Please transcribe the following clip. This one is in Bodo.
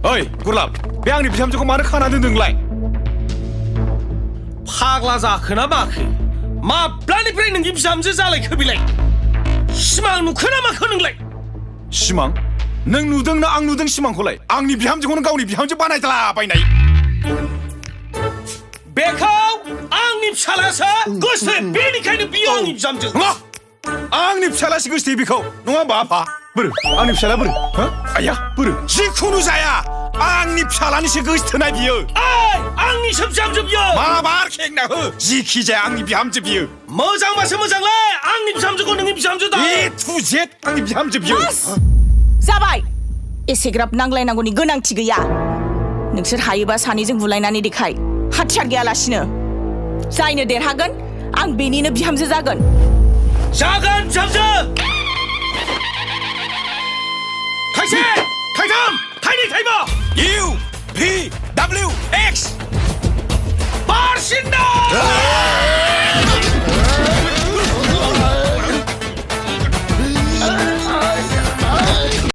ओइ गुरलाब बे आंनि बिहामजोखौ मानो खाना दोनदोंलाय फाग्ला जाखोना माखो माब्लानिफ्राय नोंनि बिहामजो जालायखो बिलाय सिमां नुखो ना माखो नोंलाय सिमां नों नुदों ना आं नुदों सिमांखौलाय आंनि बिहामजोखौनो गावनि बिहामजो बानायद्लाबायनाय बेखौ आंनि फिसालासो गोसो बेनिखायनो बियो आंनि बिहामजो नङा आंनि फिसालासो गोसोथोयो बेखौ नङा होमबा आफा बोरो आंनि फिसाला बोरो हो आया बोरो जिखुनु जाया आंनि फिसालानिसो गोसोथोनाय बियो आंनिसो बिहामजो बियो माबार खेंना हो जिखि जाया आंनि बिहामजो बियो मोजांबासो मोजांलै आंनि बिहामजोखौ नोंनि बिहामजो दा ए टु जेड आंनि बिहामजो बियो जाबाय एसेग्राब नांलायनांगौनि गोनांथि गैया नोंसोर हायोबा सानैजों बुलायनानै देखाय हाथियार गैयालासिनो जायनो देरहागोन आं बेनिनो बिहामजो जागोन बिहामजो थाइसे थाइथाम थाइनै थाइबा U P W X बारसिन्दा